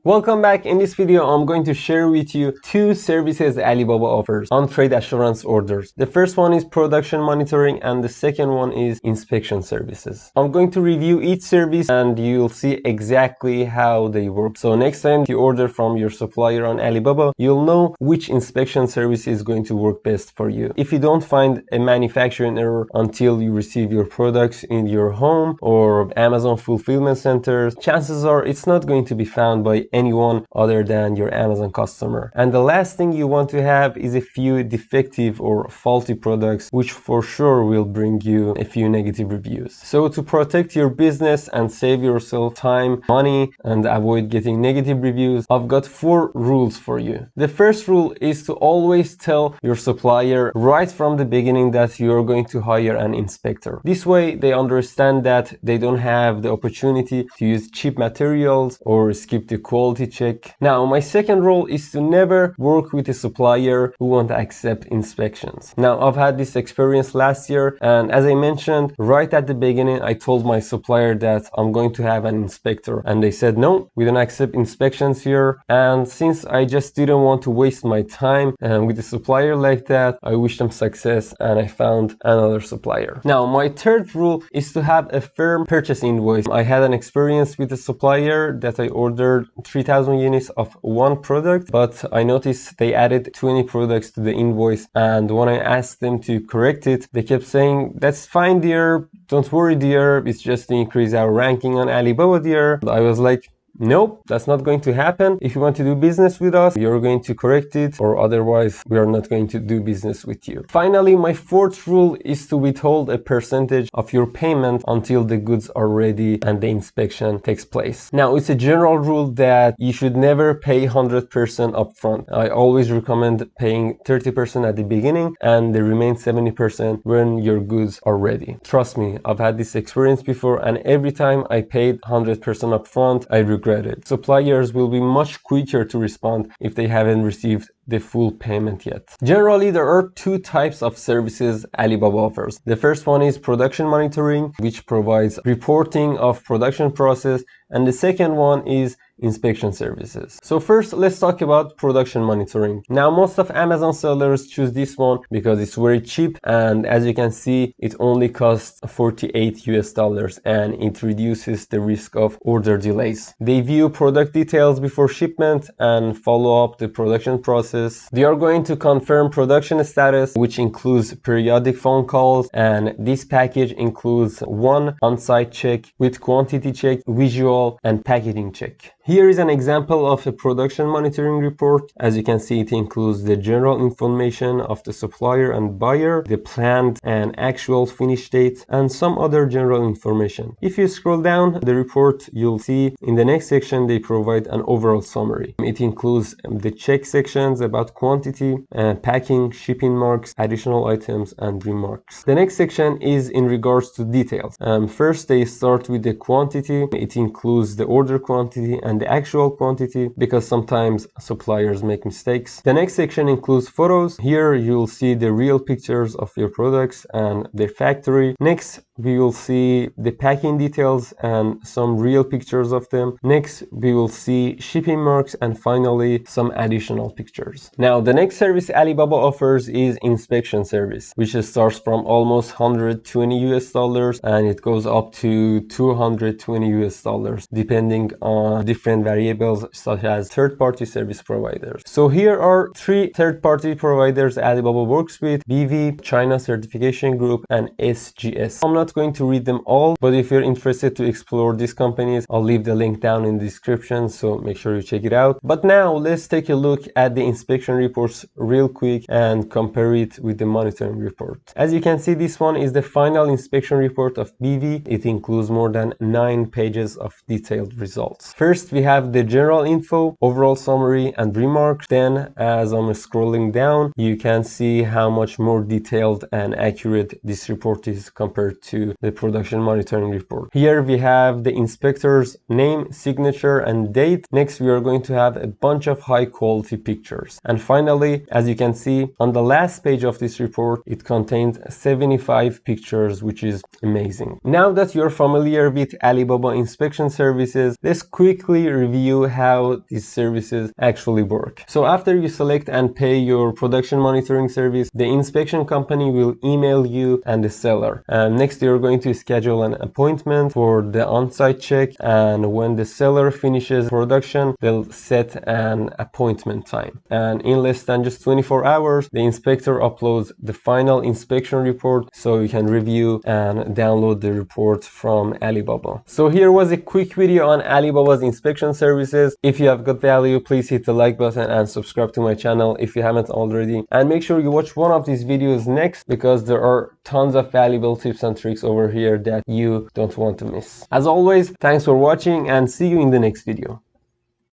Welcome back. In this video, I'm going to share with you two services Alibaba offers on trade assurance orders. The first one is production monitoring and the second one is inspection services. I'm going to review each service and you'll see exactly how they work. So next time you order from your supplier on Alibaba, you'll know which inspection service is going to work best for you. If you don't find a manufacturing error until you receive your products in your home or Amazon fulfillment centers, chances are it's not going to be found by anyone other than your Amazon customer. And the last thing you want to have is a few defective or faulty products, which for sure will bring you a few negative reviews. So to protect your business and save yourself time, money, and avoid getting negative reviews, I've got 4 rules for you. The first rule is to always tell your supplier right from the beginning that you're going to hire an inspector. This way they understand that they don't have the opportunity to use cheap materials or skip the quality check. Now, my second rule is to never work with a supplier who won't accept inspections. Now, I've had this experience last year, and as I mentioned, right at the beginning, I told my supplier that I'm going to have an inspector, and they said, no, we don't accept inspections here. And since I just didn't want to waste my time with a supplier like that, I wish them success and I found another supplier. Now, my third rule is to have a firm purchase invoice. I had an experience with a supplier that I ordered 3,000 units of one product, but I noticed they added 20 products to the invoice, and when I asked them to correct it, they kept saying, that's fine dear, don't worry dear, it's just to increase our ranking on Alibaba dear. I was like, nope, that's not going to happen. If you want to do business with us, you're going to correct it, or otherwise we are not going to do business with you. Finally, my fourth rule is to withhold a percentage of your payment until the goods are ready and the inspection takes place. Now, it's a general rule that you should never pay 100% upfront. I always recommend paying 30% at the beginning and the remaining 70% when your goods are ready. Trust me, I've had this experience before, and every time I paid 100% upfront, I regret it. Suppliers will be much quicker to respond if they haven't received the full payment yet. Generally, there are 2 types of services Alibaba offers. The first one is production monitoring, which provides reporting of production process, and the second one is inspection services. So first, let's talk about production monitoring. Now, most of Amazon sellers choose this one because it's very cheap, and as you can see, it only costs $48 and it reduces the risk of order delays. They view product details before shipment and follow up the production process. They are going to confirm production status, which includes periodic phone calls, and this package includes 1 on-site check with quantity check, visual, and packaging check. Here is an example of a production monitoring report. As you can see, it includes the general information of the supplier and buyer, the planned and actual finish date, and some other general information. If you scroll down the report, you'll see in the next section they provide an overall summary. It includes the check sections about quantity, packing, shipping marks, additional items, and remarks. The next section is in regards to details. First, they start with the quantity. It includes the order quantity and the actual quantity, because sometimes suppliers make mistakes. The next section includes photos. Here you'll see the real pictures of your products and their factory. Next, we will see the packing details and some real pictures of them. Next, we will see shipping marks, and finally some additional pictures. Now, the next service Alibaba offers is inspection service, which starts from almost $120 and it goes up to $220 depending on different variables such as third-party service providers. So here are 3 third-party providers Alibaba works with: BV, China Certification Group, and SGS. I'm not going to read them all, but if you're interested to explore these companies, I'll leave the link down in the description, so make sure you check it out. But now let's take a look at the inspection reports real quick and compare it with the monitoring report. As you can see, this one is the final inspection report of BV. It includes more than 9 pages of detailed results. First, we have the general info, overall summary, and remarks. Then, as I'm scrolling down, you can see how much more detailed and accurate this report is compared to to the production monitoring report. Here we have the inspector's name, signature, and date. Next, we are going to have a bunch of high quality pictures. And finally, as you can see on the last page of this report, it contains 75 pictures, which is amazing. Now that you're familiar with Alibaba inspection services, let's quickly review how these services actually work. So after you select and pay your production monitoring service, the inspection company will email you and the seller. Next, you're going to schedule an appointment for the on-site check, and when the seller finishes production, they'll set an appointment time. And in less than just 24 hours, the inspector uploads the final inspection report, so you can review and download the report from Alibaba. So here was a quick video on Alibaba's inspection services. If you have got value, please hit the like button and subscribe to my channel if you haven't already. And make sure you watch one of these videos next, because there are tons of valuable tips and tricks over here that you don't want to miss. As always, thanks for watching and see you in the next video.